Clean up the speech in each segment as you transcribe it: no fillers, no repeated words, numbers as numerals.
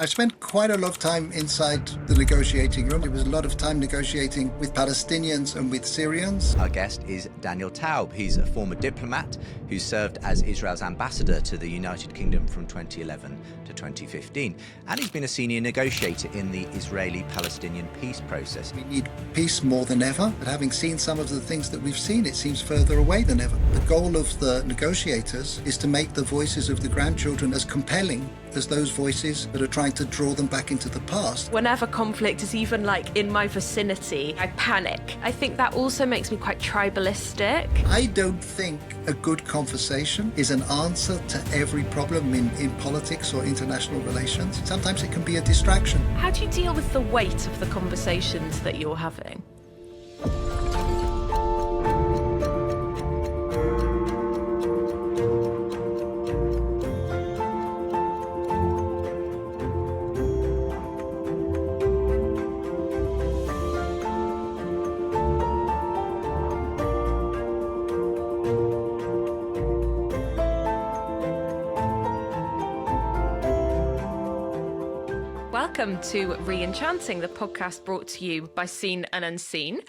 I spent quite a lot of time inside the negotiating room. There was a lot of time negotiating with Palestinians and with Syrians. Our guest is Daniel Taub. He's a former diplomat who served as Israel's ambassador to the United Kingdom from 2011 to 2015. And he's been a senior negotiator in the Israeli-Palestinian peace process. We need peace more than ever, but having seen some of the things that we've seen, it seems further away than ever. The goal of the negotiators is to make the voices of the grandchildren as compelling as those voices that are trying to draw them back into the past. Whenever conflict is even like in my vicinity, I panic. I think that also makes me quite tribalistic. I don't think a good conversation is an answer to every problem in politics or international relations. Sometimes it can be a distraction. How do you deal with the weight of the conversations that you're having? Welcome to Re-Enchanting, the podcast brought to you by Seen and Unseen.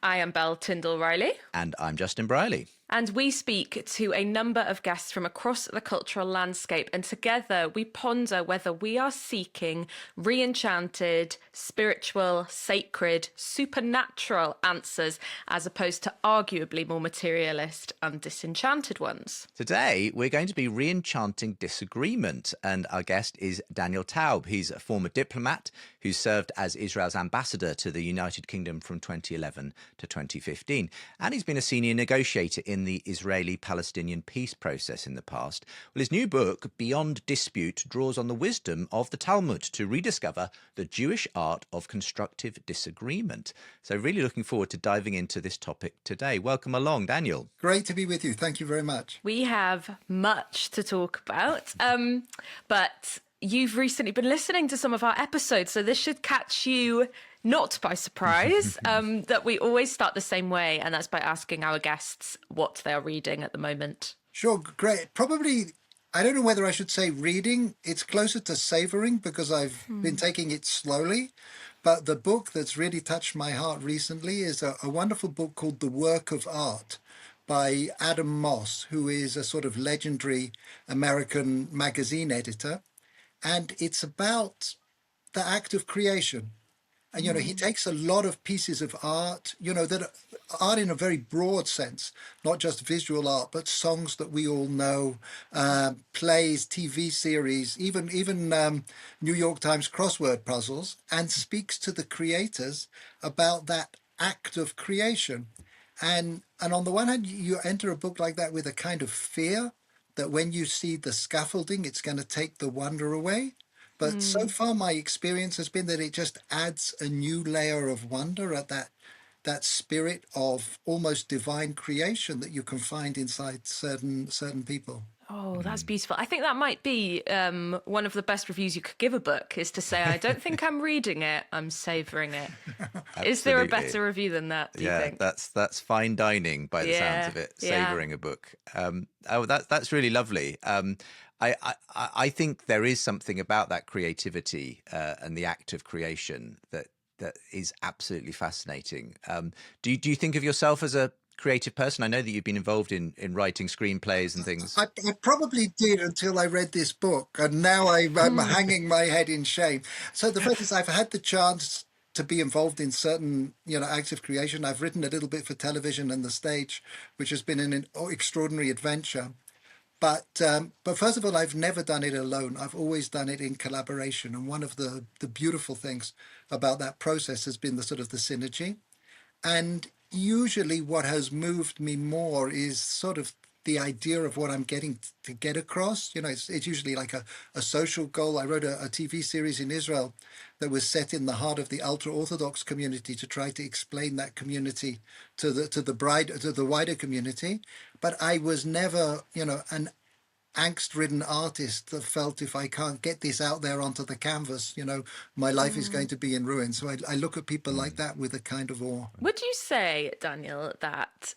I am Belle Tyndall Riley. And I'm Justin Briley. And we speak to a number of guests from across the cultural landscape, and together we ponder whether we are seeking re-enchanted, spiritual, sacred, supernatural answers, as opposed to arguably more materialist and disenchanted ones. Today, we're going to be re-enchanting disagreement, and our guest is Daniel Taub. He's a former diplomat who served as Israel's ambassador to the United Kingdom from 2011 to 2015, and he's been a senior negotiator in the Israeli-Palestinian peace process in the past. Well, his new book, Beyond Dispute, draws on the wisdom of the Talmud to rediscover the Jewish art of constructive disagreement. So really looking forward to diving into this topic today. Welcome along, Daniel. Great to be with you. Thank you very much. We have much to talk about, but you've recently been listening to some of our episodes, so this should catch you not by surprise, that we always start the same way, and that's by asking our guests what they are reading at the moment. Sure, great. Probably, I don't know whether I should say reading. It's closer to savoring because I've been taking it slowly. But the book that's really touched my heart recently is a wonderful book called The Work of Art by Adam Moss, who is a sort of legendary American magazine editor. And it's about the act of creation. And, he takes a lot of pieces of art, that art in a very broad sense, not just visual art, but songs that we all know, plays, TV series, even New York Times crossword puzzles, and speaks to the creators about that act of creation. And on the one hand, you enter a book like that with a kind of fear that when you see the scaffolding, it's going to take the wonder away. But so far, my experience has been that it just adds a new layer of wonder at that spirit of almost divine creation that you can find inside certain people. Oh, that's beautiful. I think that might be one of the best reviews you could give a book, is to say, I don't think I'm reading it, I'm savouring it. Is there a better review than that, do you think? That's fine dining by the sounds of it, savouring a book. That's really lovely. I think there is something about that creativity and the act of creation that is absolutely fascinating. Do you think of yourself as a creative person? I know that you've been involved in writing screenplays and things. I probably did until I read this book, and now I'm hanging my head in shame. So the fact is, I've had the chance to be involved in certain, acts of creation. I've written a little bit for television and the stage, which has been an extraordinary adventure. But first of all, I've never done it alone. I've always done it in collaboration. And one of the beautiful things about that process has been the sort of the synergy. And usually what has moved me more is sort of the idea of what I'm getting to get across. It's usually like a social goal. I wrote a TV series in Israel that was set in the heart of the ultra-Orthodox community to try to explain that community to the wider community. But I was never, an angst-ridden artist that felt if I can't get this out there onto the canvas, my life is going to be in ruins. So I look at people like that with a kind of awe. Would you say, Daniel, that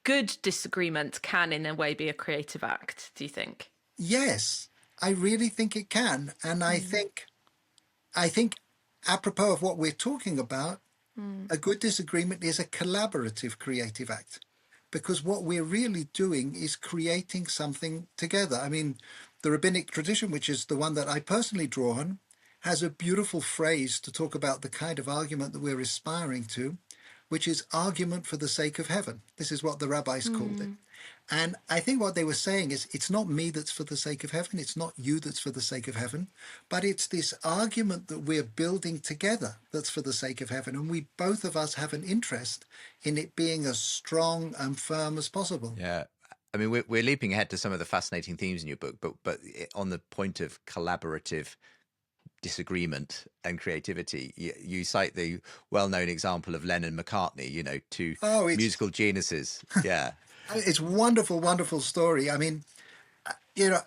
good disagreement can in a way be a creative act, do you think? Yes. I really think it can. And I think apropos of what we're talking about, a good disagreement is a collaborative creative act, because what we're really doing is creating something together. I mean, the rabbinic tradition, which is the one that I personally draw on, has a beautiful phrase to talk about the kind of argument that we're aspiring to, which is argument for the sake of heaven. This is what the rabbis called it. And I think what they were saying is, it's not me that's for the sake of heaven, it's not you that's for the sake of heaven, but it's this argument that we're building together that's for the sake of heaven. And we both of us have an interest in it being as strong and firm as possible. Yeah. I mean, we're leaping ahead to some of the fascinating themes in your book, but on the point of collaborative disagreement and creativity, you cite the well-known example of Lennon and McCartney, you know, two Oh, musical geniuses. Yeah. it's wonderful, wonderful story. I mean, you know,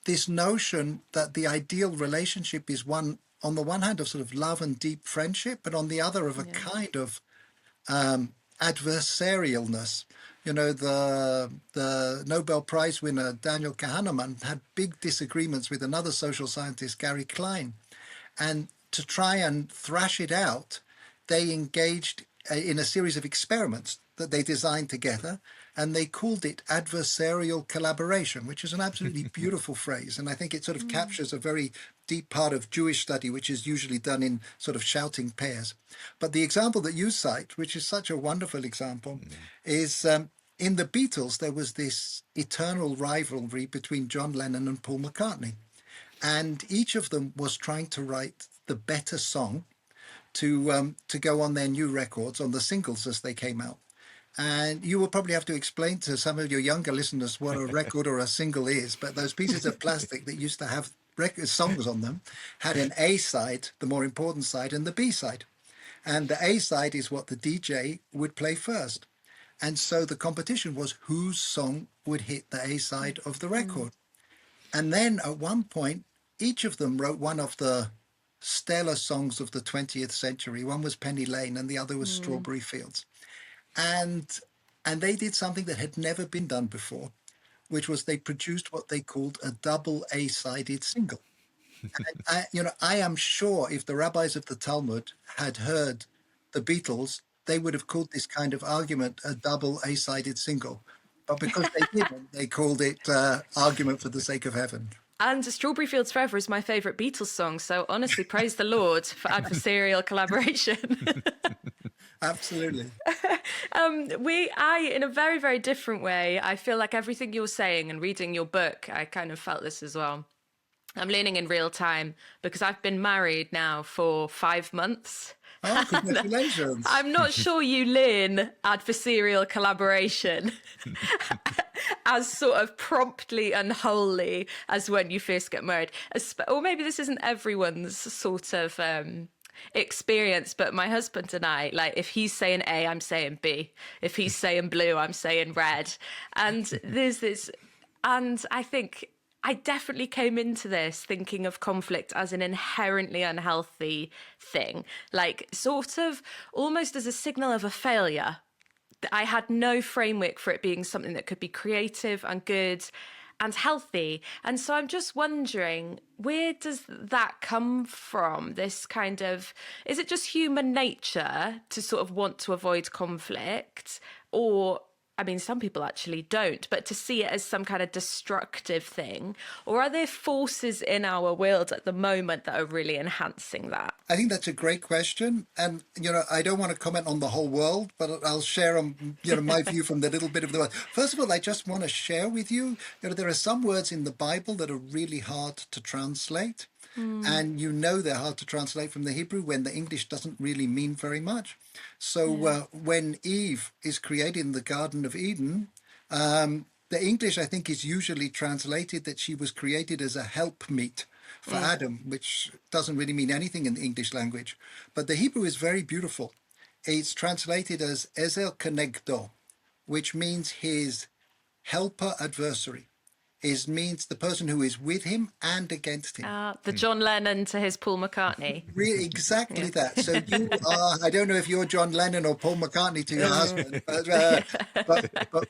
this notion that the ideal relationship is one, on the one hand, of sort of love and deep friendship, but on the other of a kind of adversarialness. You know, the Nobel Prize winner Daniel Kahneman had big disagreements with another social scientist, Gary Klein, and to try and thrash it out, they engaged in a series of experiments that they designed together, and they called it adversarial collaboration, which is an absolutely beautiful phrase. And I think it sort of captures a very deep part of Jewish study, which is usually done in sort of shouting pairs. But the example that you cite, which is such a wonderful example, is in the Beatles, there was this eternal rivalry between John Lennon and Paul McCartney. And each of them was trying to write the better song to go on their new records, on the singles as they came out. And you will probably have to explain to some of your younger listeners what a record or a single is. But those pieces of plastic that used to have songs on them had an A side, the more important side, and the B side. And the A side is what the DJ would play first. And so the competition was whose song would hit the A side of the record. And then at one point, each of them wrote one of the stellar songs of the 20th century. One was Penny Lane and the other was Strawberry Fields. And they did something that had never been done before, which was they produced what they called a double A-sided single. And I am sure if the rabbis of the Talmud had heard the Beatles, they would have called this kind of argument a double A-sided single. But because they didn't, they called it argument for the sake of heaven. And Strawberry Fields Forever is my favourite Beatles song. So honestly, praise the Lord for adversarial collaboration. Absolutely. In a very, very different way, I feel like everything you're saying and reading your book, I kind of felt this as well. I'm learning in real time because I've been married now for 5 months. Oh, congratulations. I'm not sure you learn adversarial collaboration as sort of promptly and wholly as when you first get married. Or maybe this isn't everyone's sort of experience, but my husband and I, like, if he's saying A, I'm saying B. If he's saying blue, I'm saying red. And there's this, and I think I definitely came into this thinking of conflict as an inherently unhealthy thing, like sort of almost as a signal of a failure. I had no framework for it being something that could be creative and good and healthy. And so I'm just wondering, where does that come from? This kind of, is it just human nature to sort of want to avoid conflict? Or, I mean, some people actually don't, but to see it as some kind of destructive thing? Or are there forces in our world at the moment that are really enhancing that? I think that's a great question. And, I don't want to comment on the whole world, but I'll share my view from the little bit of the world. First of all, I just want to share with you, there are some words in the Bible that are really hard to translate. And they're hard to translate from the Hebrew when the English doesn't really mean very much. So when Eve is created in the Garden of Eden, the English, I think, is usually translated that she was created as a helpmeet for Adam, which doesn't really mean anything in the English language. But the Hebrew is very beautiful. It's translated as Ezer Kenegdo, which means his helper adversary. means the person who is with him and against him. The John Lennon to his Paul McCartney. Really, exactly that. So you are, I don't know if you're John Lennon or Paul McCartney to your husband,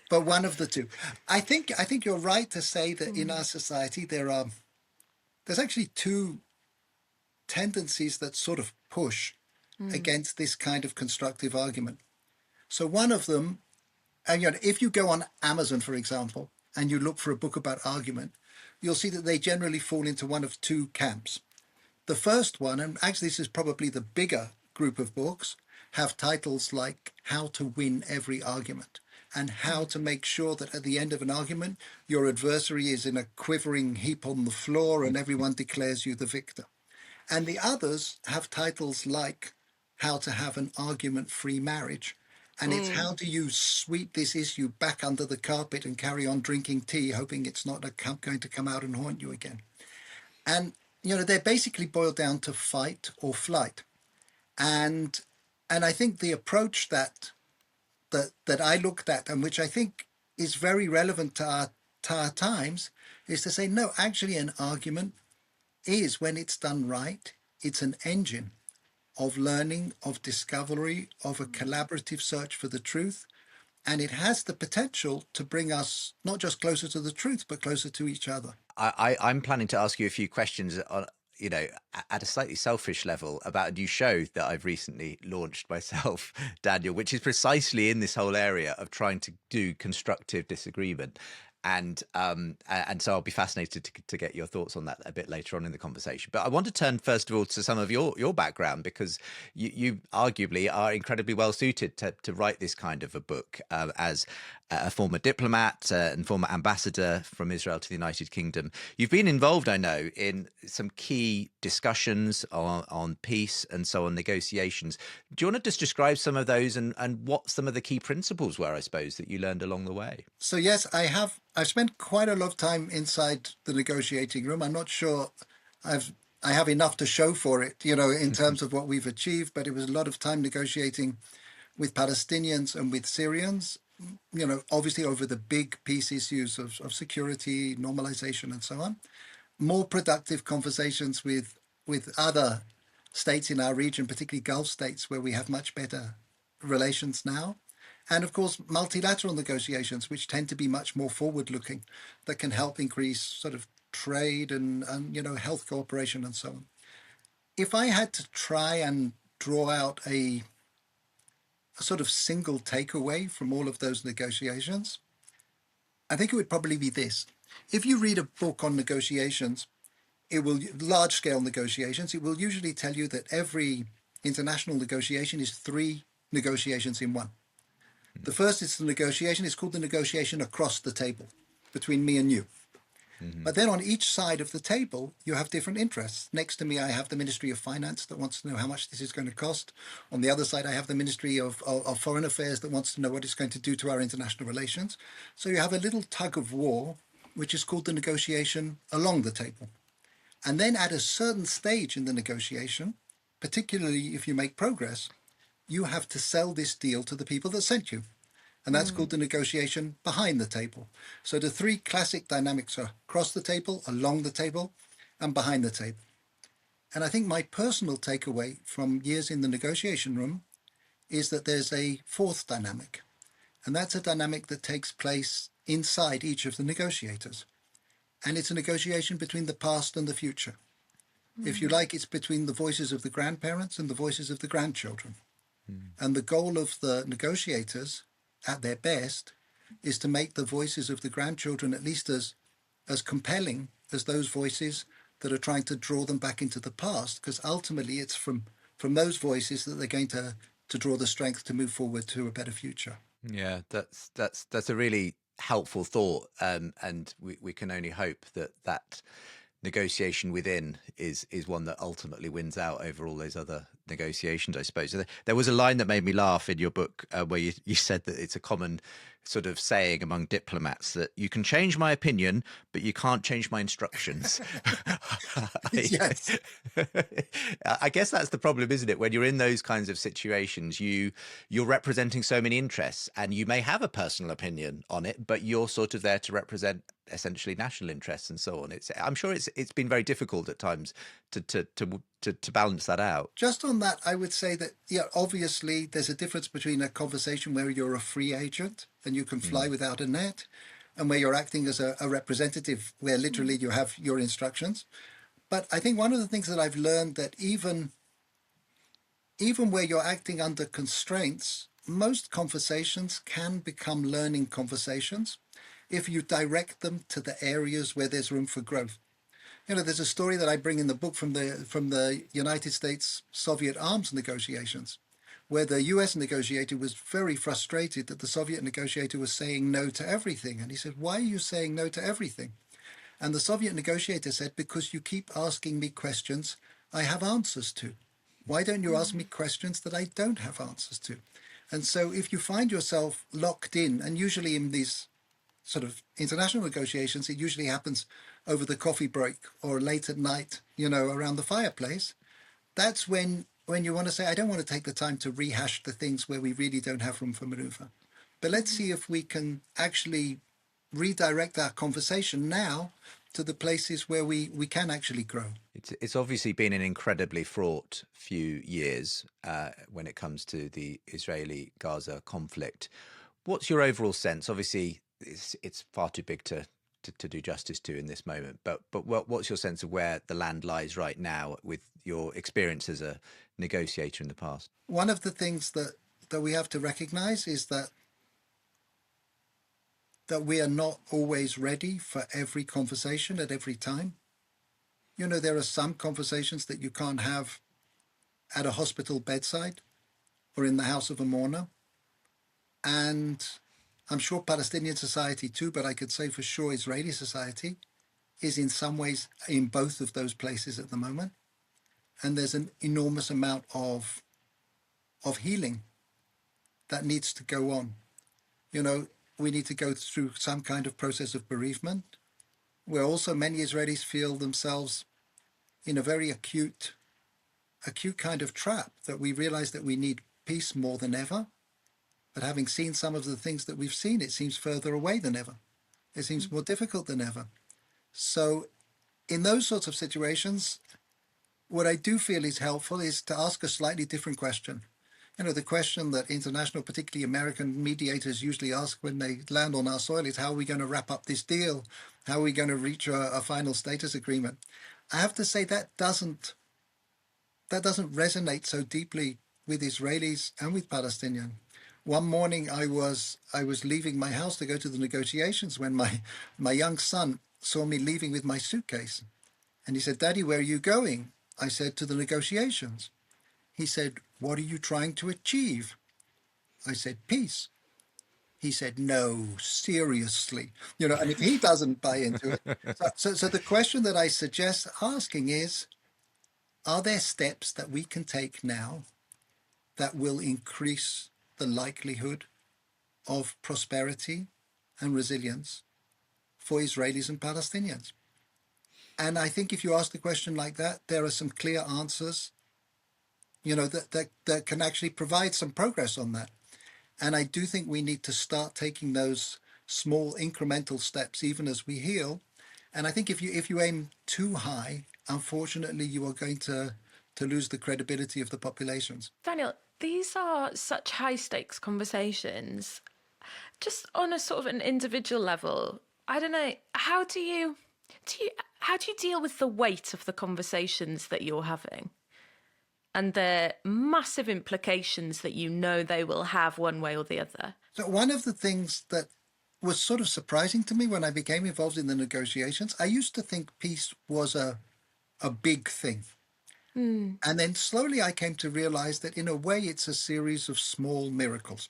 but one of the two. I think you're right to say that in our society there's actually two tendencies that sort of push against this kind of constructive argument. So one of them, and if you go on Amazon, for example, and you look for a book about argument, you'll see that they generally fall into one of two camps. The first one, and actually this is probably the bigger group of books, have titles like How to Win Every Argument and how to make sure that at the end of an argument, your adversary is in a quivering heap on the floor and everyone declares you the victor. And the others have titles like How to Have an Argument-Free Marriage. And it's how do you sweep this issue back under the carpet and carry on drinking tea, hoping it's not going to come out and haunt you again. And, they're basically boiled down to fight or flight. And I think the approach that I looked at, and which I think is very relevant to our times, is to say, no, actually an argument is, when it's done right, it's an engine of learning, of discovery, of a collaborative search for the truth. And it has the potential to bring us not just closer to the truth, but closer to each other. I'm planning to ask you a few questions on, at a slightly selfish level about a new show that I've recently launched myself, Daniel, which is precisely in this whole area of trying to do constructive disagreement. And so I'll be fascinated to get your thoughts on that a bit later on in the conversation. But I want to turn first of all to some of your background, because you arguably are incredibly well suited to write this kind of a book as a former diplomat and former ambassador from Israel to the United Kingdom. You've been involved, I know, in some key discussions on peace and so on, negotiations. Do you want to just describe some of those and what some of the key principles were, I suppose, that you learned along the way? So yes, I've spent quite a lot of time inside the negotiating room. I'm not sure I have enough to show for it, in terms of what we've achieved, but it was a lot of time negotiating with Palestinians and with Syrians, obviously over the big peace issues of security, normalization, and so on. More productive conversations with other states in our region, particularly Gulf states, where we have much better relations now. And of course, multilateral negotiations, which tend to be much more forward-looking, that can help increase sort of trade and health cooperation and so on. If I had to try and draw out a sort of single takeaway from all of those negotiations, I think it would probably be this. If you read a book on negotiations, large-scale negotiations, it will usually tell you that every international negotiation is 3 negotiations in one. The first is the negotiation. It's called the negotiation across the table between me and you. But then on each side of the table, you have different interests. Next to me, I have the Ministry of Finance that wants to know how much this is going to cost. On the other side, I have the Ministry of Foreign Affairs that wants to know what it's going to do to our international relations. So you have a little tug of war, which is called the negotiation along the table. And then at a certain stage in the negotiation, particularly if you make progress, you have to sell this deal to the people that sent you. And that's called the negotiation behind the table. So the 3 classic dynamics are across the table, along the table, and behind the table. And I think my personal takeaway from years in the negotiation room is that there's a 4th dynamic. And that's a dynamic that takes place inside each of the negotiators. And it's a negotiation between the past and the future. If you like, it's between the voices of the grandparents and the voices of the grandchildren. And the goal of the negotiators, at their best, is to make the voices of the grandchildren at least as compelling as those voices that are trying to draw them back into the past, because ultimately it's from those voices that they're going to draw the strength to move forward to a better future. Yeah, that's a really helpful thought, and we can only hope that negotiation within is one that ultimately wins out over all those other negotiations, I suppose. So there was a line that made me laugh in your book where you said that it's a common sort of saying among diplomats that you can change my opinion, but you can't change my instructions. Yes. I guess that's the problem, isn't it? When you're in those kinds of situations, you're representing so many interests, and you may have a personal opinion on it, but you're sort of there to represent essentially national interests and so on. I'm sure it's been very difficult at times to balance that out. Just on that, I would say that, yeah, obviously there's a difference between a conversation where you're a free agent and you can fly without a net, and where you're acting as a representative, where literally you have your instructions. But I think one of the things that I've learned, that even where you're acting under constraints, most conversations can become learning conversations if you direct them to the areas where there's room for growth. There's a story that I bring in the book from the United States Soviet arms negotiations, where the US negotiator was very frustrated that the Soviet negotiator was saying no to everything. And he said, "Why are you saying no to everything?" And the Soviet negotiator said, "Because you keep asking me questions I have answers to. Why don't you ask me questions that I don't have answers to?" And so if you find yourself locked in, and usually in these sort of international negotiations, it usually happens over the coffee break or late at night, around the fireplace. That's when you want to say, I don't want to take the time to rehash the things where we really don't have room for maneuver. But let's see if we can actually redirect our conversation now to the places where we can actually grow. It's obviously been an incredibly fraught few years when it comes to the Israeli-Gaza conflict. What's your overall sense? Obviously, it's far too big to do justice to in this moment. But what's your sense of where the land lies right now with your experience as a negotiator in the past? One of the things that we have to recognize is that we are not always ready for every conversation at every time. There are some conversations that you can't have at a hospital bedside or in the house of a mourner. And I'm sure Palestinian society too, but I could say for sure Israeli society is in some ways in both of those places at the moment. And there's an enormous amount of healing that needs to go on. We need to go through some kind of process of bereavement, where also many Israelis feel themselves in a very acute kind of trap, that we realize that we need peace more than ever. But having seen some of the things that we've seen, it seems further away than ever. It seems more difficult than ever. So in those sorts of situations, what I do feel is helpful is to ask a slightly different question. The question that international, particularly American mediators usually ask when they land on our soil is, how are we going to wrap up this deal? How are we going to reach a final status agreement? I have to say that doesn't resonate so deeply with Israelis and with Palestinians. One morning I was leaving my house to go to the negotiations when my young son saw me leaving with my suitcase. And he said, "Daddy, where are you going?" I said, "To the negotiations." He said, "What are you trying to achieve?" I said, "Peace." He said, "No, seriously." And if he doesn't buy into it. So the question that I suggest asking is, are there steps that we can take now that will increase the likelihood of prosperity and resilience for Israelis and Palestinians? And I think if you ask the question like that, there are some clear answers, that can actually provide some progress on that. And I do think we need to start taking those small incremental steps even as we heal. And I think if you aim too high, unfortunately, you are going to lose the credibility of the populations. Daniel, these are such high stakes conversations. Just on a sort of an individual level, I don't know, how do you deal with the weight of the conversations that you're having and the massive implications that they will have one way or the other? So one of the things that was sort of surprising to me when I became involved in the negotiations, I used to think peace was a big thing. And then slowly I came to realize that in a way it's a series of small miracles,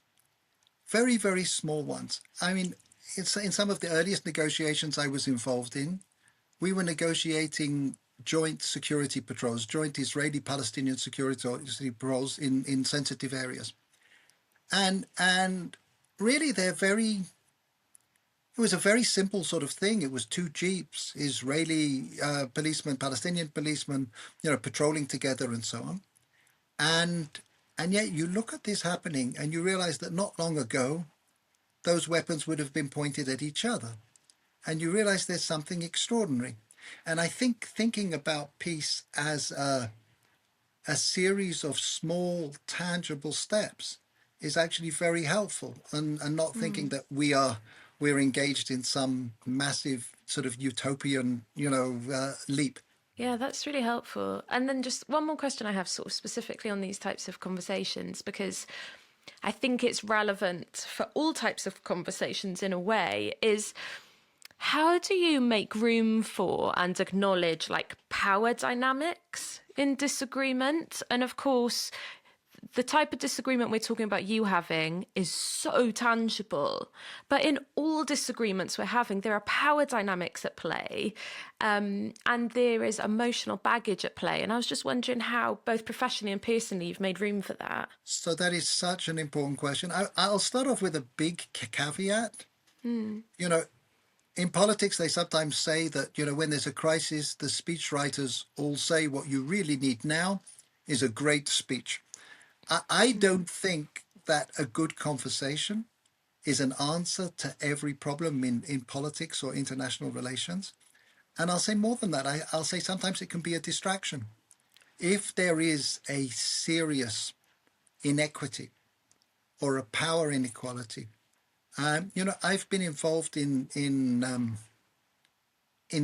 very, very small ones. I mean, in some of the earliest negotiations I was involved in, we were negotiating joint security patrols, joint Israeli-Palestinian security patrols in sensitive areas. And really they're very It was a very simple sort of thing. It was two jeeps, Israeli policemen, Palestinian policemen, patrolling together and so on. And and yet you look at this happening and you realize that not long ago, those weapons would have been pointed at each other. And you realize there's something extraordinary. And I think thinking about peace as a series of small, tangible steps is actually very helpful, and not thinking that we're engaged in some massive sort of utopian, leap. Yeah, that's really helpful. And then just one more question I have, sort of specifically on these types of conversations, because I think it's relevant for all types of conversations in a way, is how do you make room for and acknowledge like power dynamics in disagreement? And of course, the type of disagreement we're talking about you having is so tangible. But in all disagreements we're having, there are power dynamics at play, and there is emotional baggage at play. And I was just wondering how, both professionally and personally, you've made room for that. So that is such an important question. I'll start off with a big caveat. You know, in politics, they sometimes say that, when there's a crisis, the speechwriters all say what you really need now is a great speech. I don't think that a good conversation is an answer to every problem in politics or international relations. And I'll say more than that. I'll say sometimes it can be a distraction. If there is a serious inequity or a power inequality, I've been involved in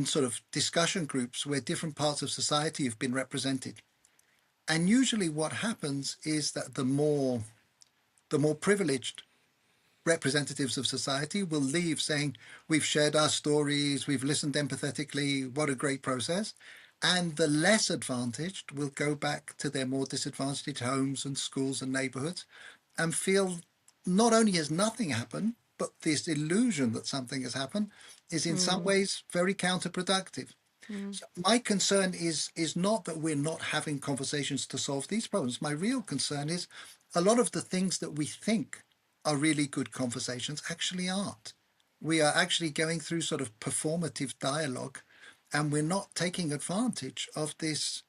sort of discussion groups where different parts of society have been represented. And usually what happens is that the more privileged representatives of society will leave saying, we've shared our stories, we've listened empathetically, what a great process. And the less advantaged will go back to their more disadvantaged homes and schools and neighborhoods and feel not only has nothing happened, but this illusion that something has happened is in some ways very counterproductive. So my concern is not that we're not having conversations to solve these problems. My real concern is a lot of the things that we think are really good conversations actually aren't. We are actually going through sort of performative dialogue, and we're not taking advantage of this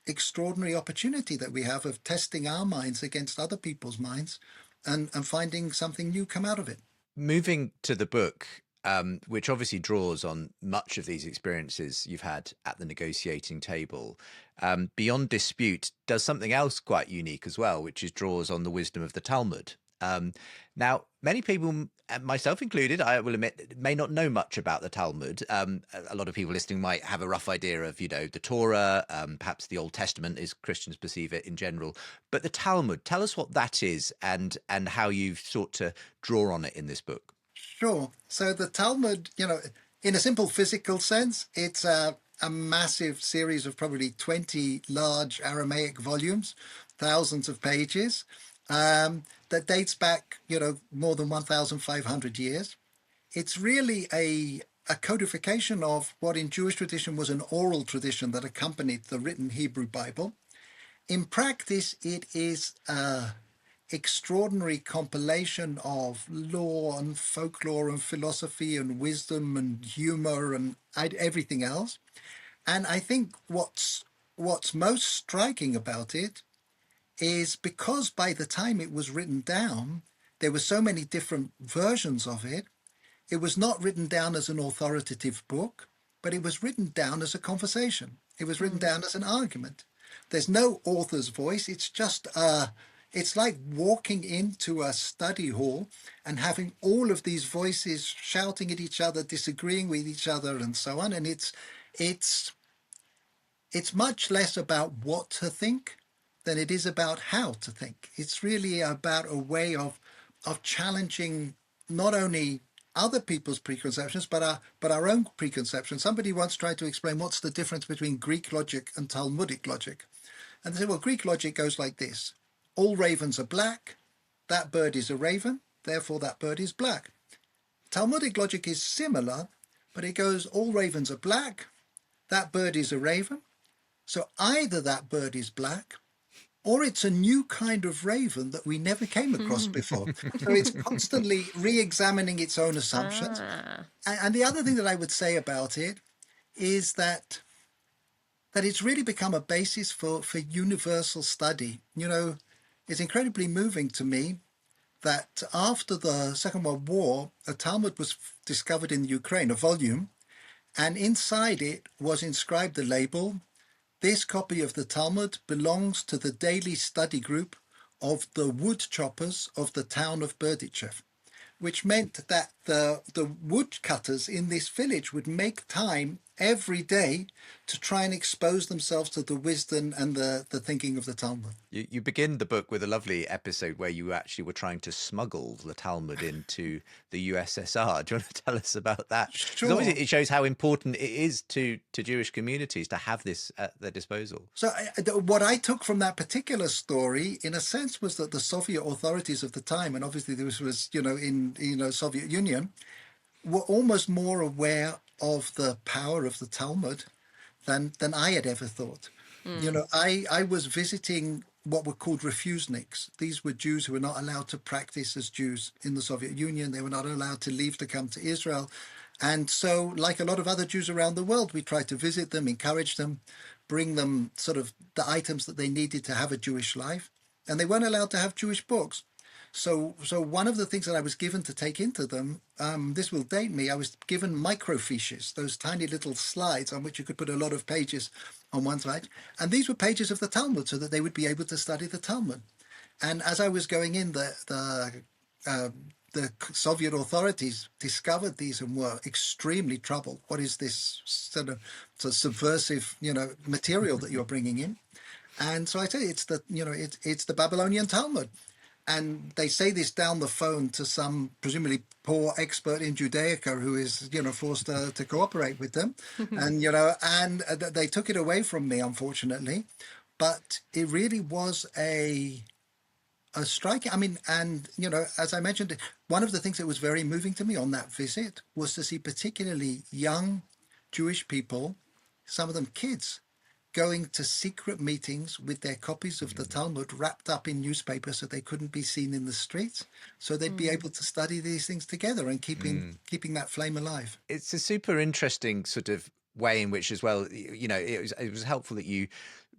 extraordinary opportunity that we have of testing our minds against other people's minds and finding something new come out of it. Moving to the book, which obviously draws on much of these experiences you've had at the negotiating table, Beyond Dispute does something else quite unique as well, which is draws on the wisdom of the Talmud. Now, many people, myself included, I will admit, may not know much about the Talmud. A lot of people listening might have a rough idea of, the Torah, perhaps the Old Testament as Christians perceive it in general. But the Talmud, tell us what that is and how you've sought to draw on it in this book. Sure. So the Talmud, in a simple physical sense, it's a massive series of probably 20 large Aramaic volumes, thousands of pages, that dates back, more than 1,500 years. It's really a codification of what in Jewish tradition was an oral tradition that accompanied the written Hebrew Bible. In practice, it is extraordinary compilation of law and folklore and philosophy and wisdom and humor and everything else. And I think what's most striking about it is because by the time it was written down, there were so many different versions of it. It was not written down as an authoritative book, but it was written down as a conversation. It was written down as an argument. There's no author's voice. It's like walking into a study hall and having all of these voices shouting at each other, disagreeing with each other, and so on. And it's much less about what to think than it is about how to think. It's really about a way of challenging not only other people's preconceptions, but our own preconceptions. Somebody once tried to explain what's the difference between Greek logic and Talmudic logic. And they said, well, Greek logic goes like this. All ravens are black. That bird is a raven. Therefore, that bird is black. Talmudic logic is similar, but it goes, all ravens are black. That bird is a raven. So either that bird is black or it's a new kind of raven that we never came across before. So it's constantly re-examining its own assumptions. Ah. And the other thing that I would say about it is that it's really become a basis for universal study. You know, it's incredibly moving to me that after the Second World War, a Talmud was discovered in Ukraine, a volume, and inside it was inscribed the label, "This copy of the Talmud belongs to the daily study group of the wood choppers of the town of Berdichev," which meant that the woodcutters in this village would make time every day to try and expose themselves to the wisdom and the thinking of the Talmud. You begin the book with a lovely episode where you actually were trying to smuggle the Talmud into the USSR. Do you want to tell us about that? Because Sure. obviously it shows how important it is to Jewish communities to have this at their disposal. So what I took from that particular story, in a sense, was that the Soviet authorities of the time, and obviously this was, in Soviet Union, were almost more aware of the power of the Talmud than I had ever thought. I was visiting what were called refuseniks. These were Jews who were not allowed to practice as Jews in the Soviet Union. They were not allowed to leave to come to Israel. And so, like a lot of other Jews around the world, we tried to visit them, encourage them, bring them sort of the items that they needed to have a Jewish life. And they weren't allowed to have Jewish books. So one of the things that I was given to take into them, this will date me, I was given microfiches, those tiny little slides on which you could put a lot of pages on one side. And these were pages of the Talmud so that they would be able to study the Talmud. And as I was going in, the Soviet authorities discovered these and were extremely troubled. What is this sort of subversive, material that you're bringing in? And so I say it's the Babylonian Talmud. And they say this down the phone to some presumably poor expert in Judaica who is, forced to cooperate with them. And, and they took it away from me, unfortunately. But it really was a striking, as I mentioned, one of the things that was very moving to me on that visit was to see particularly young Jewish people, some of them kids, going to secret meetings with their copies of the Talmud wrapped up in newspapers so they couldn't be seen in the streets, so they'd be able to study these things together and keeping that flame alive. It's a super interesting sort of way in which, as well, it was helpful that you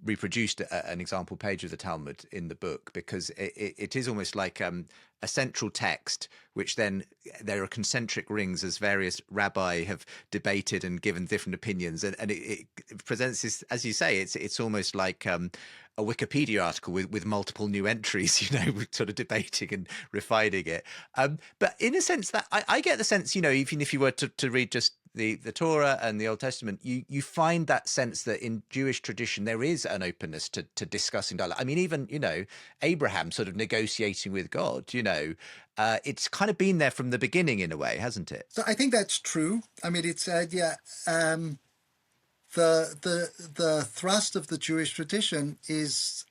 reproduced an example page of the Talmud in the book, because it is almost like a central text, which then there are concentric rings as various rabbi have debated and given different opinions, and it presents this, as you say, it's almost like a Wikipedia article with multiple new entries, sort of debating and refining it. But in a sense that I get the sense, even if you were to read just the Torah and the Old Testament, you find that sense that in Jewish tradition there is an openness to discussing dialogue. I mean, even Abraham sort of negotiating with God. It's kind of been there from the beginning in a way, hasn't it? So I think that's true. I mean, it's the thrust of the Jewish tradition is,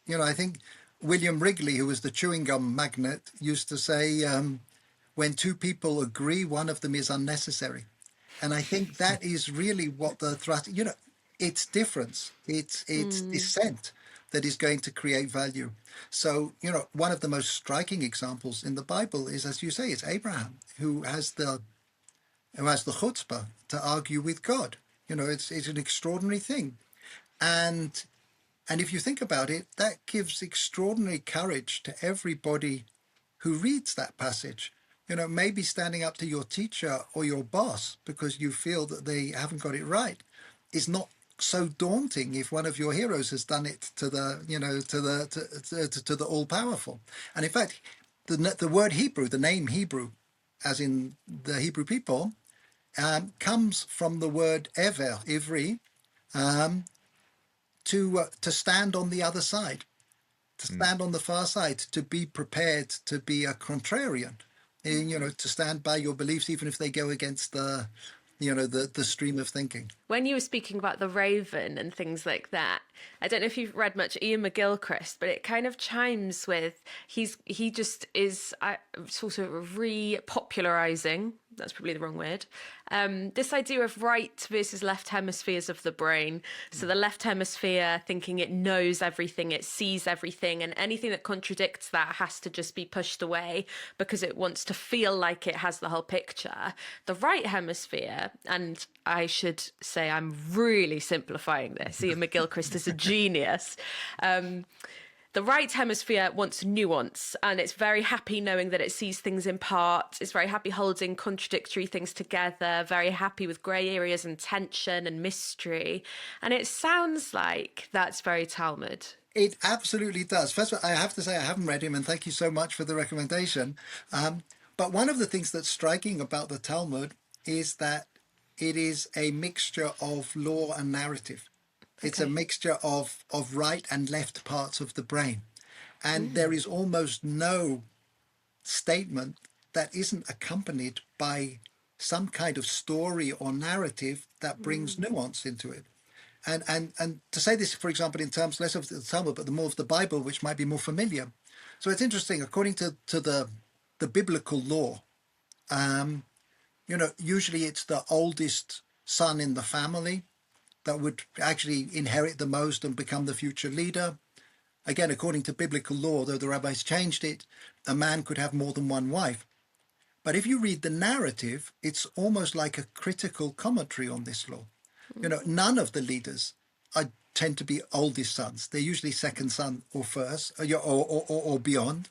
I think William Wrigley, who was the chewing gum magnate, used to say, when two people agree, one of them is unnecessary. And I think that is really what the thrust, it's difference, it's dissent that is going to create value. So, one of the most striking examples in the Bible is, as you say, it's Abraham, who has the chutzpah to argue with God. It's an extraordinary thing. And if you think about it, that gives extraordinary courage to everybody who reads that passage. Maybe standing up to your teacher or your boss because you feel that they haven't got it right is not so daunting if one of your heroes has done it to the all-powerful. And in fact, the word Hebrew, the name Hebrew, as in the Hebrew people, comes from the word ever, ivri, to stand on the other side, to stand on the far side, to be prepared to be a contrarian, to stand by your beliefs even if they go against the stream of thinking. When you were speaking about the Raven and things like that, I don't know if you've read much Ian McGilchrist, but it kind of chimes with he just is sort of re-popularizing, that's probably the wrong word, This idea of right versus left hemispheres of the brain. So the left hemisphere thinking it knows everything, it sees everything, and anything that contradicts that has to just be pushed away because it wants to feel like it has the whole picture. The right hemisphere, and I should say I'm really simplifying this. Ian McGilchrist is a genius. The right hemisphere wants nuance, and it's very happy knowing that it sees things in part. It's very happy holding contradictory things together, very happy with grey areas and tension and mystery. And it sounds like that's very Talmud. It absolutely does. First of all, I have to say I haven't read him, and thank you so much for the recommendation. But one of the things that's striking about the Talmud is that it is a mixture of law and narrative. It's a mixture of right and left parts of the brain. And there is almost no statement that isn't accompanied by some kind of story or narrative that brings nuance into it. And to say this, for example, in terms less of the Talmud, but the more of the Bible, which might be more familiar. So it's interesting, according to the biblical law, usually it's the oldest son in the family that would actually inherit the most and become the future leader. Again, according to biblical law, though the rabbis changed it, a man could have more than one wife. But if you read the narrative, it's almost like a critical commentary on this law. None of the leaders tend to be oldest sons. They're usually second son or first or beyond.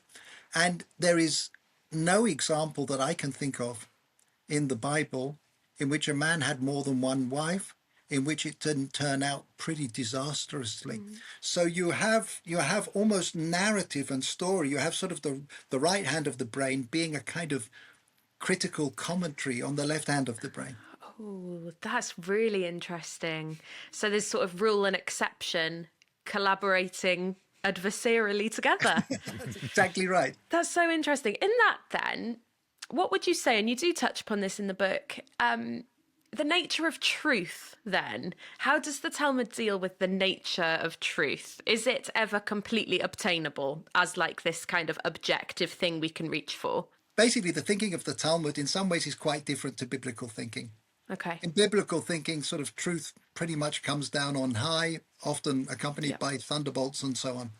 And there is no example that I can think of in the Bible in which a man had more than one wife, in which it didn't turn out pretty disastrously. So you have almost narrative and story. You have sort of the right hand of the brain being a kind of critical commentary on the left hand of the brain. Oh, that's really interesting. So there's sort of rule and exception collaborating adversarially together. That's exactly right. That's so interesting. In that, then, what would you say, and you do touch upon this in the book, the nature of truth, then? How does the Talmud deal with the nature of truth? Is it ever completely obtainable as like this kind of objective thing we can reach for? Basically, the thinking of the Talmud in some ways is quite different to biblical thinking. Okay. In biblical thinking, sort of truth pretty much comes down on high, often accompanied by thunderbolts and so on.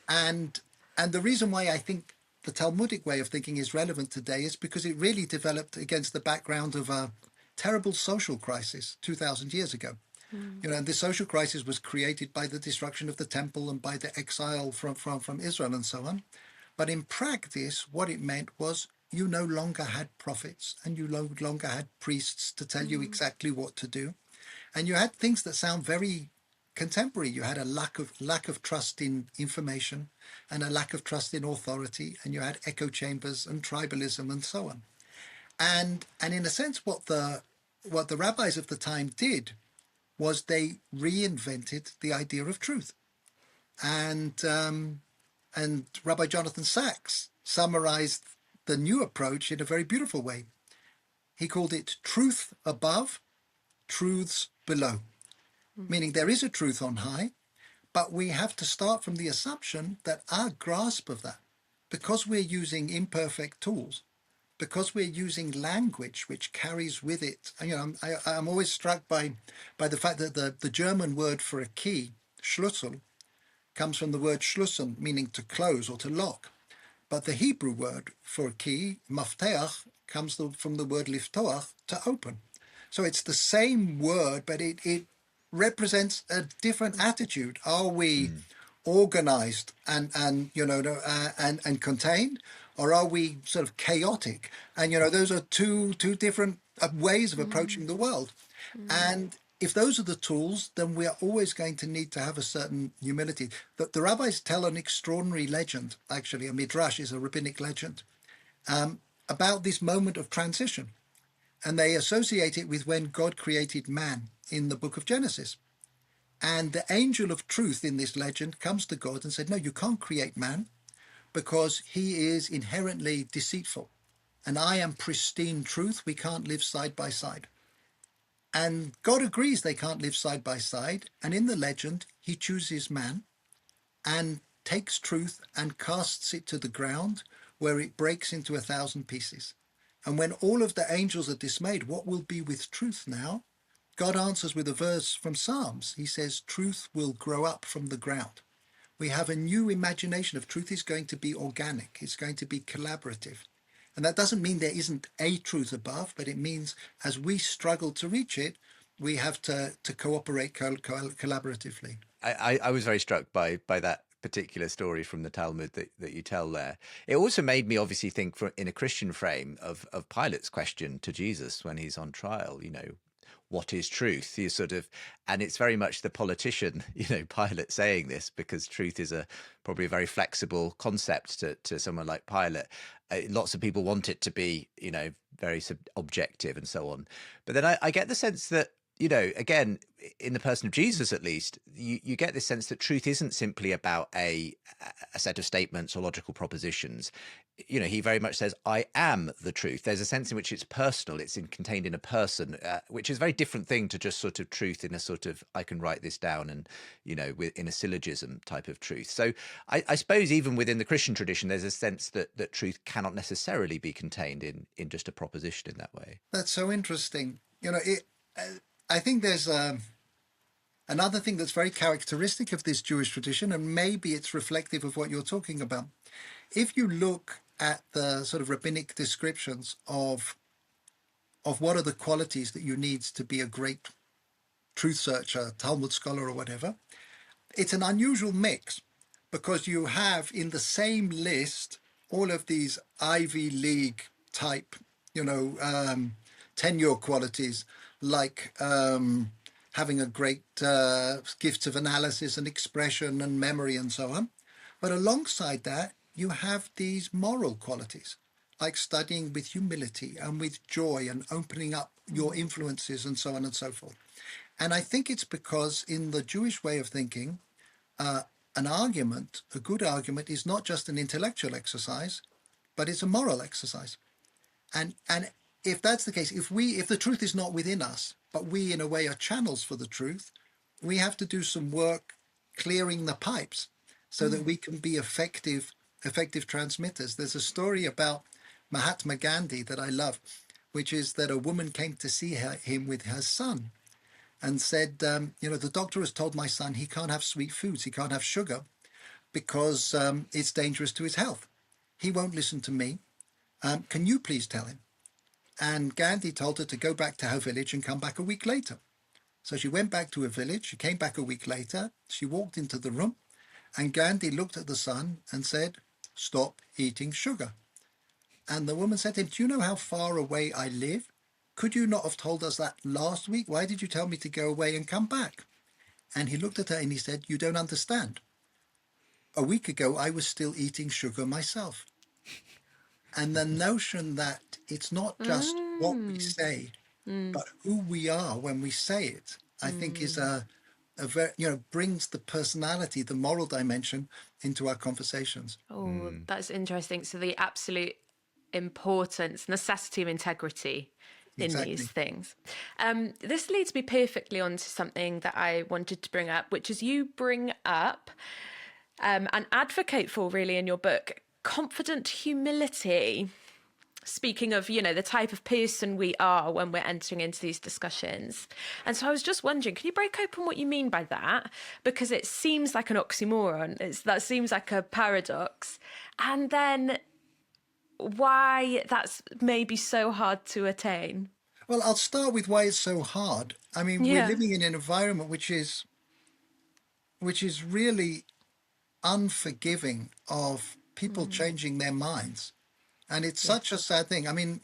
And the reason why I think the Talmudic way of thinking is relevant today is because it really developed against the background of a terrible social crisis 2,000 years ago. And this social crisis was created by the destruction of the temple and by the exile from Israel and so on. But in practice, what it meant was you no longer had prophets and you no longer had priests to tell you exactly what to do. And you had things that sound very contemporary. You had a lack of trust in information and a lack of trust in authority, and you had echo chambers and tribalism and so on. And in a sense, what the rabbis of the time did was they reinvented the idea of truth. And Rabbi Jonathan Sacks summarized the new approach in a very beautiful way. He called it truth above, truths below, meaning there is a truth on high, but we have to start from the assumption that our grasp of that, because we're using imperfect tools, because we're using language which carries with it. I'm always struck by the fact that the German word for a key, Schlüssel, comes from the word schlossen, meaning to close or to lock. But the Hebrew word for key, mafteach, comes from the word liftoach, to open. So it's the same word, but it represents a different attitude. Are we organized and contained, or are we sort of chaotic? And those are two different ways of approaching the world. And if those are the tools, then we are always going to need to have a certain humility. The rabbis tell an extraordinary legend, actually. A midrash is a rabbinic legend, about this moment of transition. And they associate it with when God created man in the book of Genesis. And the angel of truth in this legend comes to God and said, no, you can't create man because he is inherently deceitful. And I am pristine truth. We can't live side by side. And God agrees they can't live side by side. And in the legend, he chooses man and takes truth and casts it to the ground where it breaks into 1,000 pieces. And when all of the angels are dismayed, what will be with truth now? God answers with a verse from Psalms. He says, truth will grow up from the ground. We have a new imagination of truth is going to be organic. It's going to be collaborative. And that doesn't mean there isn't a truth above, but it means as we struggle to reach it, we have to cooperate collaboratively. I was very struck by that particular story from the Talmud that you tell there. It also made me obviously think in a Christian frame of Pilate's question to Jesus when he's on trial, what is truth? He sort of, and it's very much the politician, Pilate saying this, because truth is probably a very flexible concept to someone like Pilate. Lots of people want it to be, very objective and so on. But then I get the sense that, again, in the person of Jesus, at least, you get this sense that truth isn't simply about a set of statements or logical propositions. He very much says, I am the truth. There's a sense in which it's personal. It's contained in a person, which is a very different thing to just sort of truth in a sort of, I can write this down and, in a syllogism type of truth. So I suppose even within the Christian tradition, there's a sense that truth cannot necessarily be contained in just a proposition in that way. That's so interesting. I think there's another thing that's very characteristic of this Jewish tradition, and maybe it's reflective of what you're talking about. If you look at the sort of rabbinic descriptions of what are the qualities that you need to be a great truth searcher, Talmud scholar or whatever, it's an unusual mix because you have in the same list all of these Ivy League type, tenure qualities like having a great gift of analysis and expression and memory and so on. But alongside that, you have these moral qualities, like studying with humility and with joy and opening up your influences and so on and so forth. And I think it's because in the Jewish way of thinking, an argument, a good argument, is not just an intellectual exercise, but it's a moral exercise. And if that's the case, if the truth is not within us, but we in a way are channels for the truth, we have to do some work clearing the pipes so that we can be effective transmitters. There's a story about Mahatma Gandhi that I love, which is that a woman came to see him with her son and said, the doctor has told my son he can't have sweet foods, he can't have sugar because it's dangerous to his health. He won't listen to me. Can you please tell him? And Gandhi told her to go back to her village and come back a week later. So she went back to her village. She came back a week later. She walked into the room and Gandhi looked at the son and said, stop eating sugar. And the woman said to him, do you know how far away I live? Could you not have told us that last week? Why did you tell me to go away and come back? And he looked at her and he said, you don't understand. A week ago, I was still eating sugar myself. And the notion that it's not just what we say, but who we are when we say it, I think is a very, brings the personality, the moral dimension into our conversations. Oh, that's interesting. So the absolute importance, necessity of integrity in these things. This leads me perfectly on to something that I wanted to bring up, which is you bring up and advocate for really in your book, confident humility. Speaking of, the type of person we are when we're entering into these discussions. And so I was just wondering, can you break open what you mean by that? Because it seems like an oxymoron. That seems like a paradox. And then why that's maybe so hard to attain. Well, I'll start with why it's so hard. I mean, we're living in an environment which is really unforgiving of people changing their minds. And it's such a sad thing. I mean,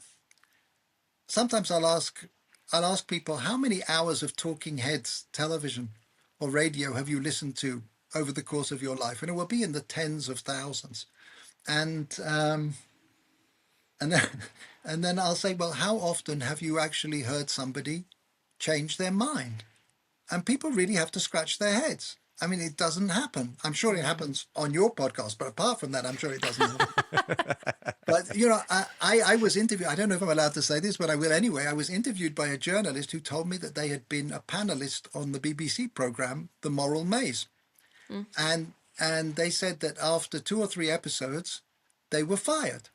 sometimes I'll ask people, how many hours of talking heads television or radio have you listened to over the course of your life? And it will be in the tens of thousands. And then I'll say, well, how often have you actually heard somebody change their mind? And people really have to scratch their heads. I mean, it doesn't happen. I'm sure it happens on your podcast, but apart from that, I'm sure it doesn't happen. But, I was interviewed, I don't know if I'm allowed to say this, but I will anyway. I was interviewed by a journalist who told me that they had been a panelist on the BBC program, The Moral Maze. And they said that after 2 or 3 episodes, they were fired.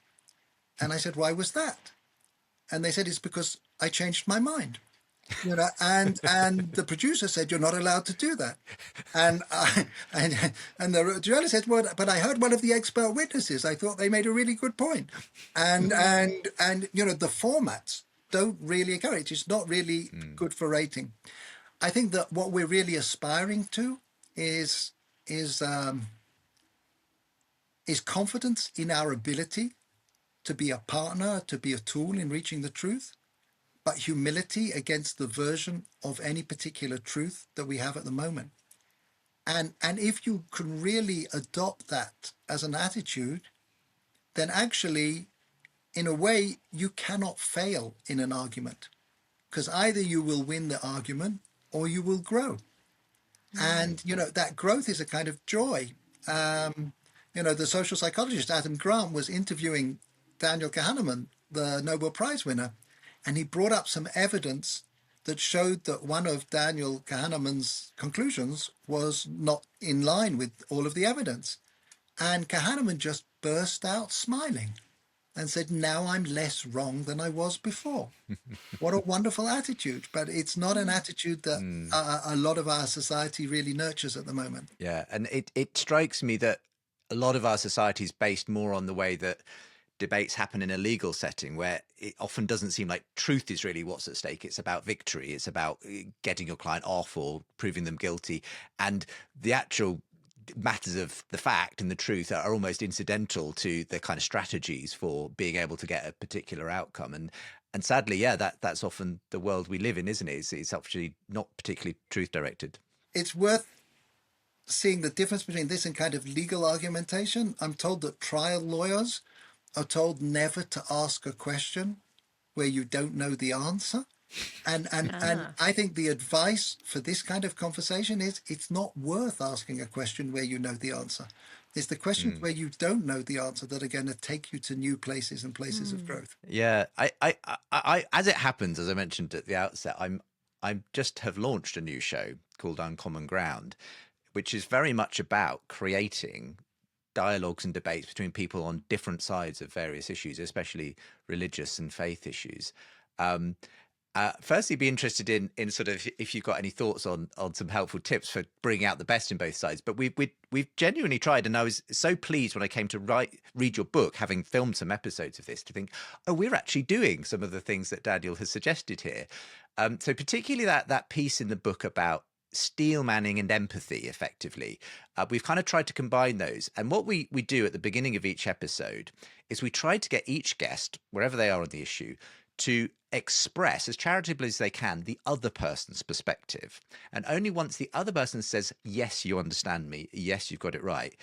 And I said, why was that? And they said, it's because I changed my mind. And the producer said, you're not allowed to do that. And and the journalist said, well, but I heard one of the expert witnesses. I thought they made a really good point. And the formats don't really encourage. It's not really good for rating. I think that what we're really aspiring to is is confidence in our ability to be a partner, to be a tool in reaching the truth, but humility against the version of any particular truth that we have at the moment. And if you can really adopt that as an attitude, then actually, in a way, you cannot fail in an argument, because either you will win the argument or you will grow. And, that growth is a kind of joy. The social psychologist Adam Grant was interviewing Daniel Kahneman, the Nobel Prize winner, and he brought up some evidence that showed that one of Daniel Kahneman's conclusions was not in line with all of the evidence. And Kahneman just burst out smiling and said, now I'm less wrong than I was before. What a wonderful attitude. But it's not an attitude that a lot of our society really nurtures at the moment. Yeah. And it strikes me that a lot of our society is based more on the way that debates happen in a legal setting, where it often doesn't seem like truth is really what's at stake. It's about victory. It's about getting your client off or proving them guilty. And the actual matters of the fact and the truth are almost incidental to the kind of strategies for being able to get a particular outcome. And sadly, yeah, that's often the world we live in, isn't it? It's actually not particularly truth directed. It's worth seeing the difference between this and kind of legal argumentation. I'm told that trial lawyers are told never to ask a question where you don't know the answer. And I think the advice for this kind of conversation is it's not worth asking a question where you know the answer. It's the questions where you don't know the answer that are going to take you to new places and places of growth. Yeah, I as it happens, as I mentioned at the outset, I just have launched a new show called Uncommon Ground, which is very much about creating dialogues and debates between people on different sides of various issues, especially religious and faith issues. Firstly, be interested in sort of if you've got any thoughts on some helpful tips for bringing out the best in both sides. But we've genuinely tried, and I was so pleased when I came to read your book, having filmed some episodes of this, to think, oh, we're actually doing some of the things that Daniel has suggested here. So particularly that piece in the book about steel manning and empathy, effectively, we've kind of tried to combine those. And what we do at the beginning of each episode is we try to get each guest, wherever they are on the issue, to express as charitably as they can the other person's perspective. And only once the other person says, yes, you understand me, yes, you've got it right,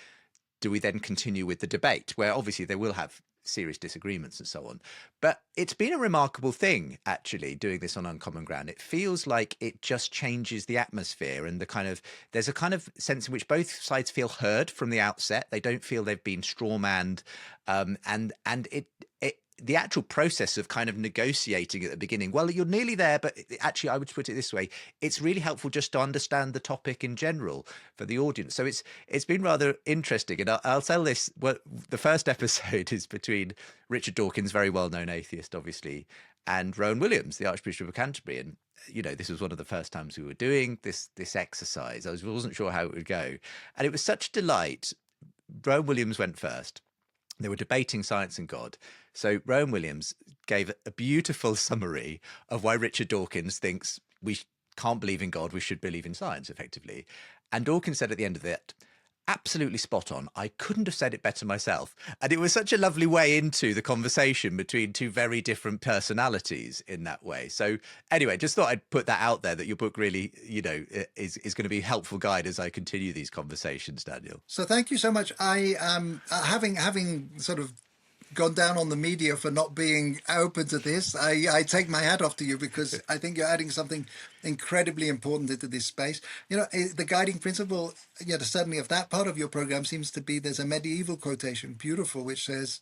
do we then continue with the debate, where obviously they will have serious disagreements and so on. But it's been a remarkable thing, actually, doing this on Uncommon Ground. It feels like it just changes the atmosphere, and there's a kind of sense in which both sides feel heard from the outset. They don't feel they've been strawmanned, and the actual process of kind of negotiating at the beginning, well, you're nearly there, but actually I would put it this way, it's really helpful just to understand the topic in general for the audience. So it's been rather interesting. And I'll tell this, well, the first episode is between Richard Dawkins, very well-known atheist, obviously, and Rowan Williams, the Archbishop of Canterbury. And, this was one of the first times we were doing this exercise. I wasn't sure how it would go. And it was such a delight. Rowan Williams went first. They were debating science and God. So Rowan Williams gave a beautiful summary of why Richard Dawkins thinks we can't believe in God, we should believe in science, effectively. And Dawkins said at the end of it, absolutely spot on. I couldn't have said it better myself. And it was such a lovely way into the conversation between two very different personalities in that way. So anyway, just thought I'd put that out there, that your book really, is going to be a helpful guide as I continue these conversations, Daniel. So thank you so much. I having sort of gone down on the media for not being open to this, I take my hat off to you, because I think you're adding something incredibly important into this space. The guiding principle, certainly of that part of your program, seems to be there's a medieval quotation, beautiful, which says,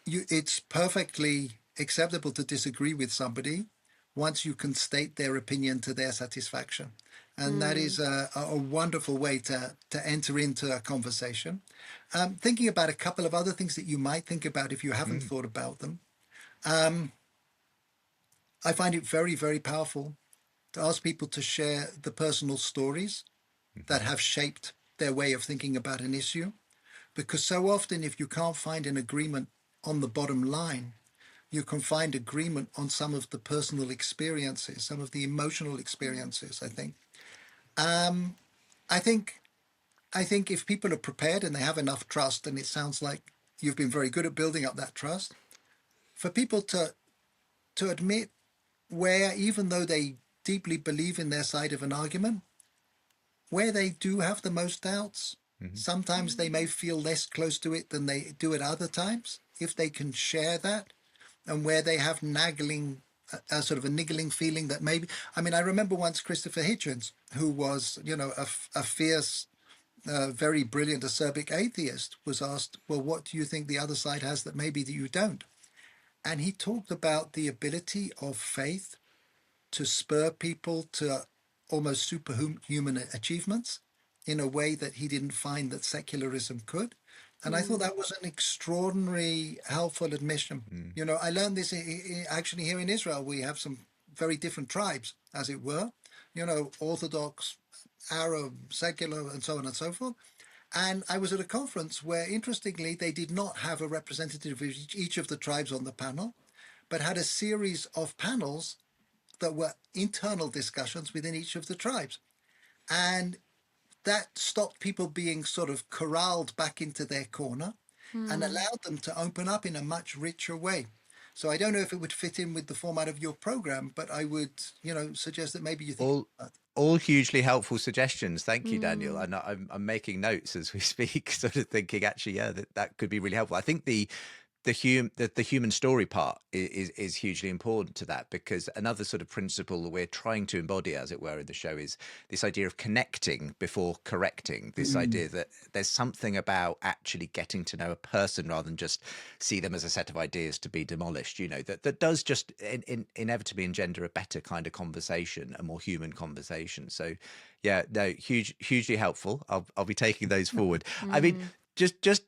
it's perfectly acceptable to disagree with somebody once you can state their opinion to their satisfaction. And that is a wonderful way to enter into a conversation. Thinking about a couple of other things that you might think about if you haven't thought about them. I find it very, very powerful to ask people to share the personal stories that have shaped their way of thinking about an issue. Because so often, if you can't find an agreement on the bottom line, you can find agreement on some of the personal experiences, some of the emotional experiences, I think. Um, I think I think if people are prepared and they have enough trust, and it sounds like you've been very good at building up that trust, for people to admit where, even though they deeply believe in their side of an argument, where they do have the most doubts, Hmm. sometimes they may feel less close to it than they do at other times. If they can share that, and where they have nagging, a sort of a niggling feeling that maybe, I mean, I remember once Christopher Hitchens, who was, a fierce, very brilliant acerbic atheist, was asked, well, what do you think the other side has that maybe that you don't? And he talked about the ability of faith to spur people to almost superhuman achievements in a way that he didn't find that secularism could. And I thought that was an extraordinary, helpful admission. Mm. I learned this actually here in Israel. We have some very different tribes, as it were, Orthodox, Arab, secular, and so on and so forth. And I was at a conference where, interestingly, they did not have a representative of each of the tribes on the panel, but had a series of panels that were internal discussions within each of the tribes. And that stopped people being sort of corralled back into their corner and allowed them to open up in a much richer way. So I don't know if it would fit in with the format of your program, but I would, suggest that maybe you think All about that. all hugely helpful suggestions. Thank you, Daniel. And I'm making notes as we speak, sort of thinking actually, yeah, that could be really helpful. I think the human story part is hugely important to that, because another sort of principle that we're trying to embody, as it were, in the show is this idea of connecting before correcting. This Mm, idea that there's something about actually getting to know a person rather than just see them as a set of ideas to be demolished. That does just inevitably engender a better kind of conversation, a more human conversation. So, yeah, no, hugely helpful. I'll be taking those forward. I mean, just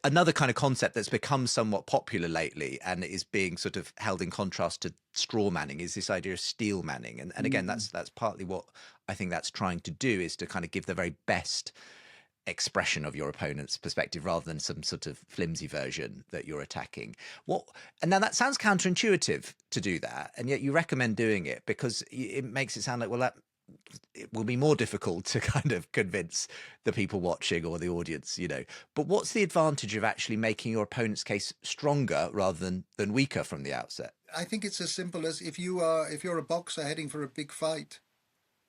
another kind of concept that's become somewhat popular lately and is being sort of held in contrast to straw manning is this idea of steel manning. And again, mm, that's partly what I think that's trying to do, is to kind of give the very best expression of your opponent's perspective rather than some sort of flimsy version that you're attacking. And now that sounds counterintuitive to do that, and yet you recommend doing it because it makes it sound like, well, that it will be more difficult to kind of convince the people watching or the audience. But what's the advantage of actually making your opponent's case stronger rather than weaker from the outset? I think it's as simple as, if you're a boxer heading for a big fight,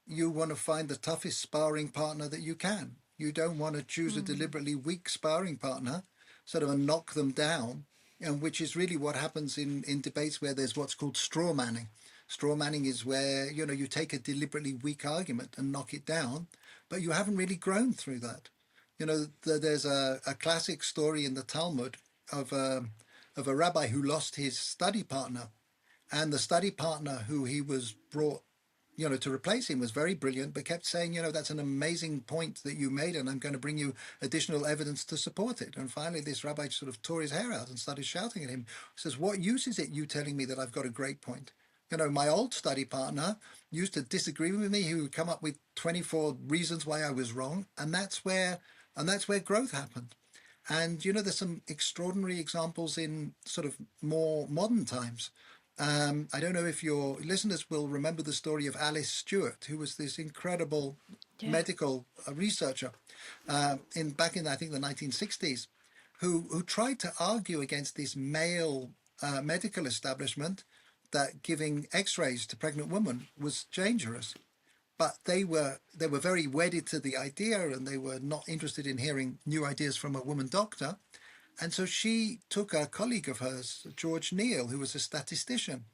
you want to find the toughest sparring partner that you can. You don't want to choose a deliberately weak sparring partner, sort of, and knock them down, and which is really what happens in debates where there's what's called straw manning. Straw manning is where, you take a deliberately weak argument and knock it down, but you haven't really grown through that. There's a classic story in the Talmud of a rabbi who lost his study partner, and the study partner who he was brought, to replace him was very brilliant, but kept saying, that's an amazing point that you made, and I'm going to bring you additional evidence to support it. And finally, this rabbi sort of tore his hair out and started shouting at him. He says, what use is it you telling me that I've got a great point? My old study partner used to disagree with me. He would come up with 24 reasons why I was wrong. And that's where growth happened. And there's some extraordinary examples in sort of more modern times. I don't know if your listeners will remember the story of Alice Stewart, who was this incredible Yeah. medical researcher in back in, I think, the 1960s, who tried to argue against this male medical establishment that giving X-rays to pregnant women was dangerous. But they were very wedded to the idea, and they were not interested in hearing new ideas from a woman doctor. And so she took a colleague of hers, George Neal, who was a statistician,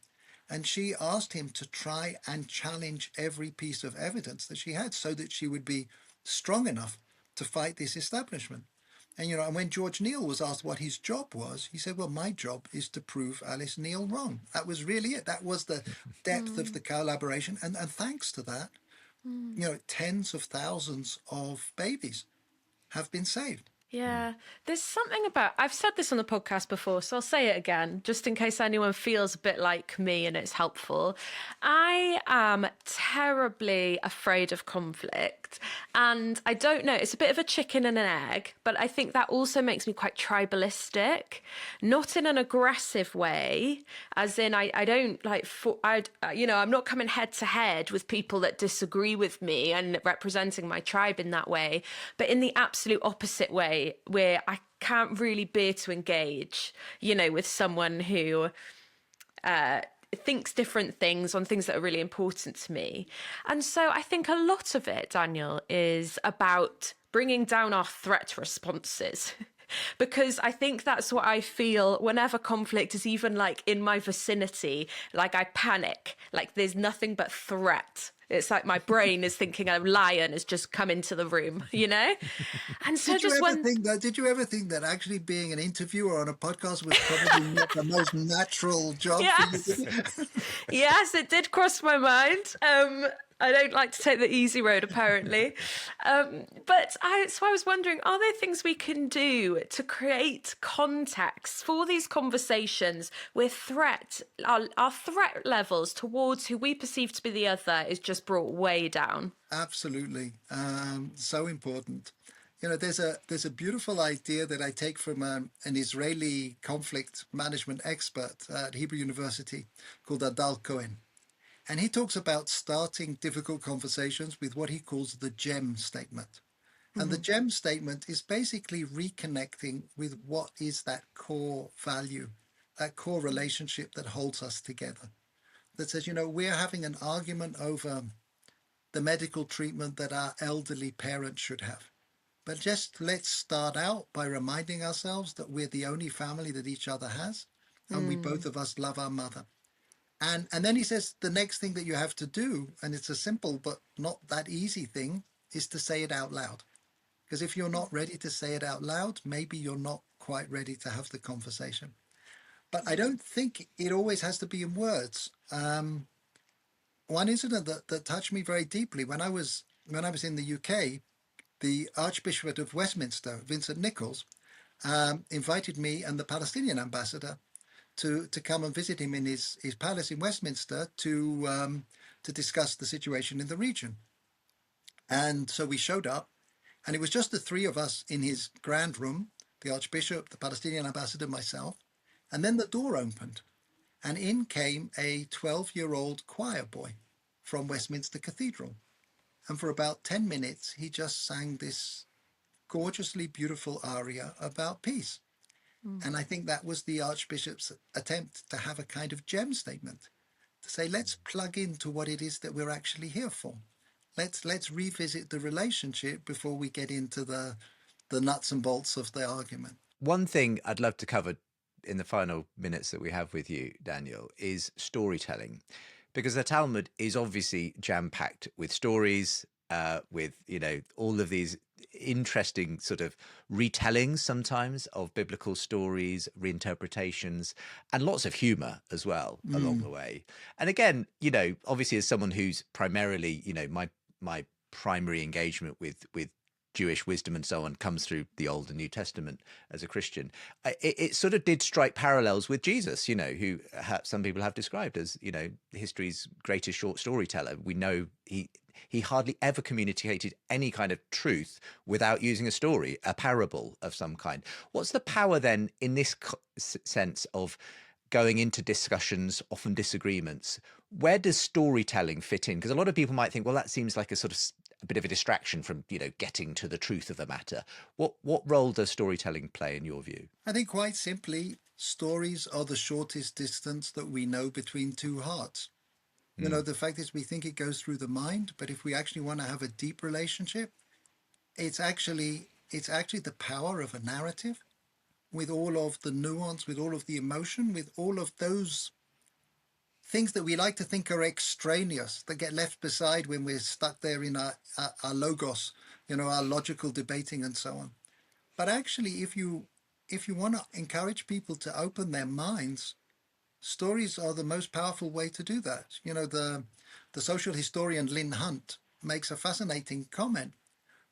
and she asked him to try and challenge every piece of evidence that she had so that she would be strong enough to fight this establishment. And when George Neal was asked what his job was, he said, well, my job is to prove Alice Neal wrong. That was really it. That was the depth of the collaboration. And thanks to that, tens of thousands of babies have been saved. Yeah, there's something about, I've said this on the podcast before, so I'll say it again, just in case anyone feels a bit like me and it's helpful. I am terribly afraid of conflict. And I don't know, it's a bit of a chicken and an egg, but I think that also makes me quite tribalistic, not in an aggressive way, as in I don't like, I'm not coming head to head with people that disagree with me and representing my tribe in that way, but in the absolute opposite way where I can't really bear to engage, with someone who thinks different things on things that are really important to me. And so I think a lot of it, Daniel, is about bringing down our threat responses. Because I think that's what I feel whenever conflict is even like in my vicinity, like I panic, like there's nothing but threat. It's like my brain is thinking a lion has just come into the room, And so Did you just ever when think that? Did you ever think that actually being an interviewer on a podcast was probably not the most natural job for you? yes, yes, it did cross my mind. I don't like to take the easy road, apparently. So I was wondering, are there things we can do to create context for these conversations where our threat levels towards who we perceive to be the other is just brought way down? Absolutely, so important. There's a beautiful idea that I take from an Israeli conflict management expert at Hebrew University called Adal Cohen. And he talks about starting difficult conversations with what he calls the gem statement. And the gem statement is basically reconnecting with what is that core value, that core relationship that holds us together. That says, we're having an argument over the medical treatment that our elderly parents should have. But just let's start out by reminding ourselves that we're the only family that each other has, and we both of us love our mother. And then he says the next thing that you have to do, and it's a simple but not that easy thing, is to say it out loud. Because if you're not ready to say it out loud, maybe you're not quite ready to have the conversation. But I don't think it always has to be in words. One incident that touched me very deeply when I was in the UK, the Archbishop of Westminster, Vincent Nichols, invited me and the Palestinian ambassador to come and visit him in his palace in Westminster to discuss the situation in the region. And so we showed up, and it was just the three of us in his grand room, the Archbishop, the Palestinian ambassador, myself. And then the door opened, and in came a 12-year-old choir boy from Westminster Cathedral. And for about 10 minutes, he just sang this gorgeously beautiful aria about peace. And I think that was the Archbishop's attempt to have a kind of gem statement, to say, let's plug into what it is that we're actually here for. Let's revisit the relationship before we get into the nuts and bolts of the argument. One thing I'd love to cover in the final minutes that we have with you, Daniel, is storytelling, because the Talmud is obviously jam-packed with stories, with all of these interesting sort of retellings sometimes of biblical stories, reinterpretations, and lots of humor as well along the way. And again, obviously as someone who's primarily, my primary engagement with Jewish wisdom and so on comes through the Old and New Testament as a Christian. It sort of did strike parallels with Jesus, who some people have described as, history's greatest short storyteller. We know he hardly ever communicated any kind of truth without using a story, a parable of some kind. What's the power then in this sense of going into discussions, often disagreements? Where does storytelling fit in? Because a lot of people might think, well, that seems like a bit of a distraction from, getting to the truth of a matter. What role does storytelling play in your view? I think quite simply, stories are the shortest distance that we know between two hearts. The fact is we think it goes through the mind, but if we actually want to have a deep relationship, it's actually the power of a narrative with all of the nuance, with all of the emotion, with all of those things that we like to think are extraneous, that get left beside when we're stuck there in our logos, our logical debating and so on. But actually, if you want to encourage people to open their minds, stories are the most powerful way to do that. The social historian Lynn Hunt makes a fascinating comment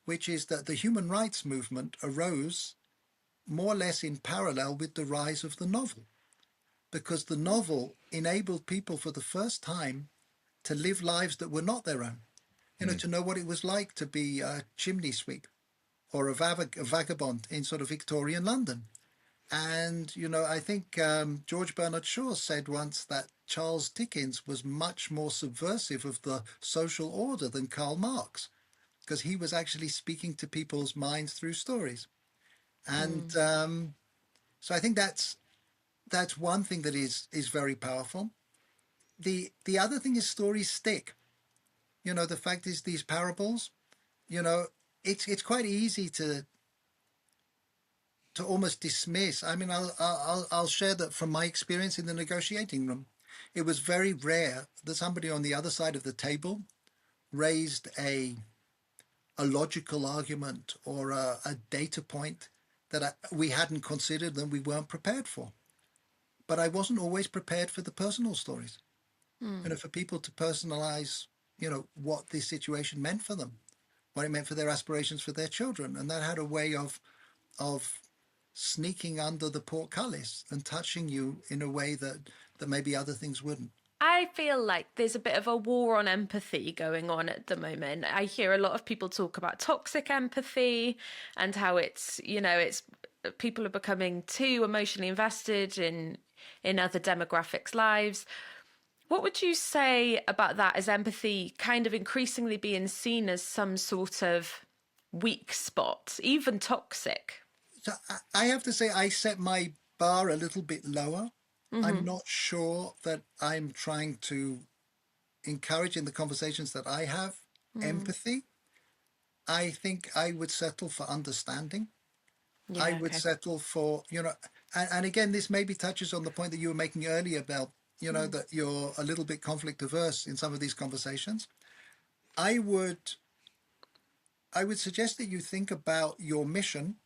which is that the human rights movement arose more or less in parallel with the rise of the novel, because the novel enabled people for the first time to live lives that were not their own, to know what it was like to be a chimney sweep or a vagabond in sort of Victorian London. And, I think George Bernard Shaw said once that Charles Dickens was much more subversive of the social order than Karl Marx, because he was actually speaking to people's minds through stories. And so I think that's one thing that is very powerful. The other thing is stories stick. The fact is these parables, it's quite easy to almost dismiss. I mean, I'll share that from my experience in the negotiating room. It was very rare that somebody on the other side of the table raised a logical argument or a data point that we hadn't considered and we weren't prepared for. But I wasn't always prepared for the personal stories, for people to personalize, what this situation meant for them, what it meant for their aspirations for their children. And that had a way of sneaking under the portcullis and touching you in a way that maybe other things wouldn't. I feel like there's a bit of a war on empathy going on at the moment. I hear a lot of people talk about toxic empathy and how it's people are becoming too emotionally invested in other demographics' lives. What would you say about that? Is empathy kind of increasingly being seen as some sort of weak spot, even toxic? So I have to say I set my bar a little bit lower. I'm not sure that I'm trying to encourage in the conversations that I have empathy. I think I would settle for understanding. Yeah, I would okay. settle for, and again, this maybe touches on the point that you were making earlier about, that you're a little bit conflict averse in some of these conversations. I would suggest that you think about your mission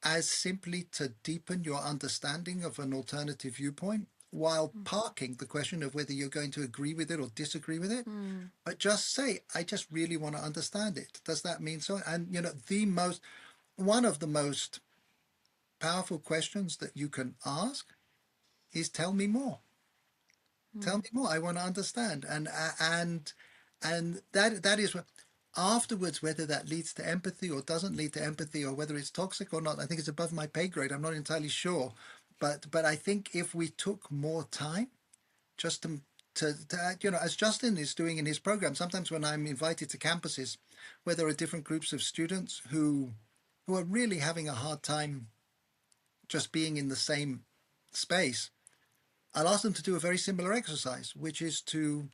as simply to deepen your understanding of an alternative viewpoint while parking the question of whether you're going to agree with it or disagree with it. But just say, I just really want to understand it. Does that mean so? And, one of the most powerful questions that you can ask is tell me more. Tell me more. I want to understand. And that is what afterwards, whether that leads to empathy or doesn't lead to empathy, or whether it's toxic or not, I think it's above my pay grade. I'm not entirely sure. But I think if we took more time just to as Justin is doing in his program, sometimes when I'm invited to campuses where there are different groups of students who are really having a hard time just being in the same space, I'll ask them to do a very similar exercise, which is to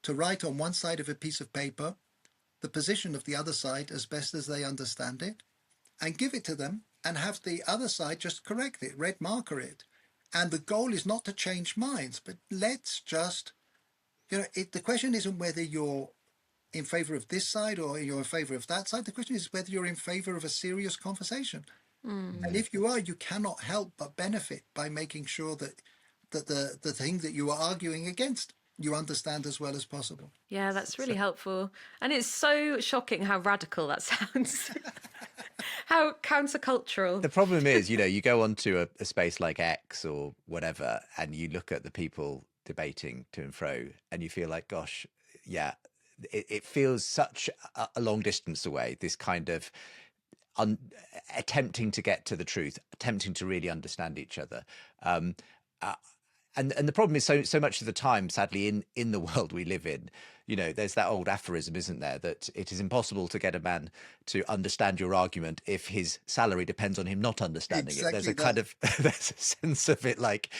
write on one side of a piece of paper the position of the other side as best as they understand it, and give it to them and have the other side just correct it, red marker it. And the goal is not to change minds, but let's just, the question isn't whether you're in favor of this side or you're in favor of that side. The question is whether you're in favor of a serious conversation. And if you are, you cannot help but benefit by making sure that the thing that you are arguing against, you understand as well as possible. Yeah, that's really helpful. And it's so shocking how radical that sounds. How countercultural. The problem is, you go onto a space like X or whatever, and you look at the people debating to and fro, and you feel like, gosh, yeah, it feels such a long distance away, this kind of attempting to get to the truth, attempting to really understand each other. And the problem is so much of the time, sadly, in the world we live in, there's that old aphorism, isn't there, that it is impossible to get a man to understand your argument if his salary depends on him not understanding it. There's a kind of there's a sense of it like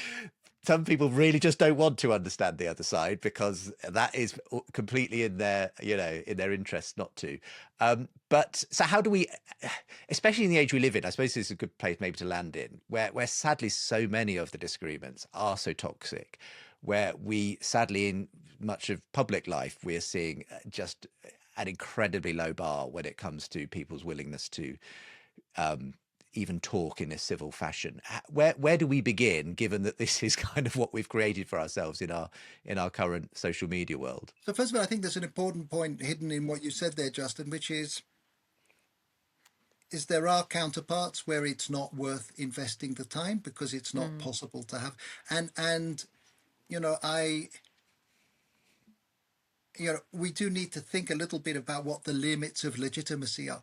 some people really just don't want to understand the other side because that is completely in their interest not to. But so how do we, especially in the age we live in, I suppose this is a good place maybe to land in, where sadly so many of the disagreements are so toxic, where we sadly in much of public life, we're seeing just an incredibly low bar when it comes to people's willingness to even talk in a civil fashion. Where do we begin, given that this is kind of what we've created for ourselves in our current social media world? So first of all, I think there's an important point hidden in what you said there, Justin, which is is there are counterparts where it's not worth investing the time because it's not possible to have. And you know, we do need to think a little bit about what the limits of legitimacy are.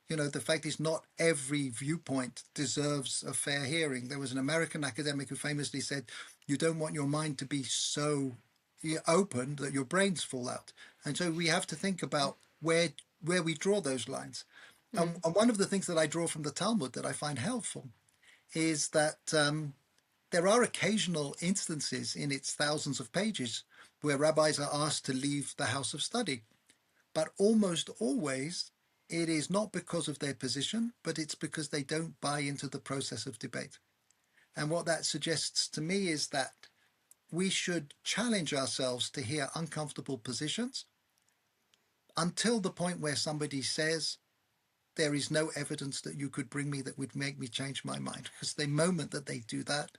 You know, the fact is not every viewpoint deserves a fair hearing. There was an American academic who famously said, you don't want your mind to be so open that your brains fall out. And so we have to think about where we draw those lines. And one of the things that I draw from the Talmud that I find helpful is that there are occasional instances in its thousands of pages where rabbis are asked to leave the house of study. But almost always it is not because of their position, but it's because they don't buy into the process of debate. And what that suggests to me is that we should challenge ourselves to hear uncomfortable positions until the point where somebody says, there is no evidence that you could bring me that would make me change my mind. Because the moment that they do that,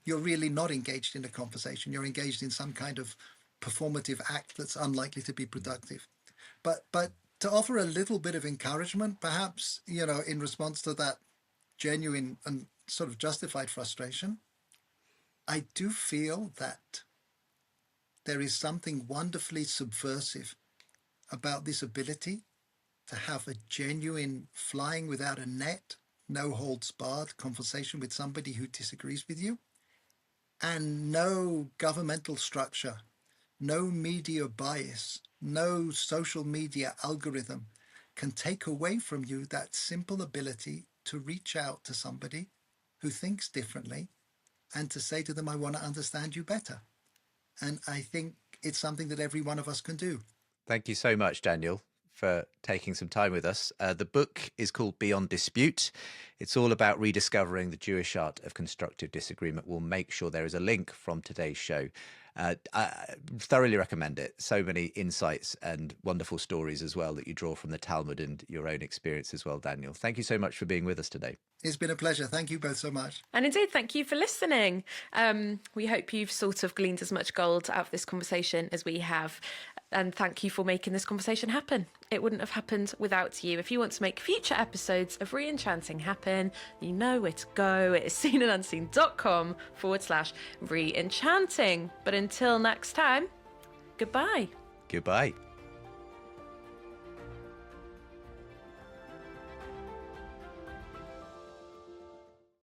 you're really not engaged in a conversation. You're engaged in some kind of performative act that's unlikely to be productive. But to offer a little bit of encouragement, perhaps, in response to that genuine and sort of justified frustration, I do feel that there is something wonderfully subversive about this ability to have a genuine flying without a net, no holds barred conversation with somebody who disagrees with you, and no governmental structure, no media bias, no social media algorithm can take away from you that simple ability to reach out to somebody who thinks differently and to say to them, I want to understand you better. And I think it's something that every one of us can do. Thank you so much, Daniel, for taking some time with us. The book is called Beyond Dispute. It's all about rediscovering the Jewish art of constructive disagreement. We'll make sure there is a link from today's show. I thoroughly recommend it. So many insights and wonderful stories as well that you draw from the Talmud and your own experience as well, Daniel. Thank you so much for being with us today. It's been a pleasure. Thank you both so much. And indeed, thank you for listening. We hope you've sort of gleaned as much gold out of this conversation as we have. And thank you for making this conversation happen. It wouldn't have happened without you. If you want to make future episodes of Re-Enchanting happen, you know where to go. It is seenandunseen.com/re-enchanting. But until next time, goodbye. Goodbye.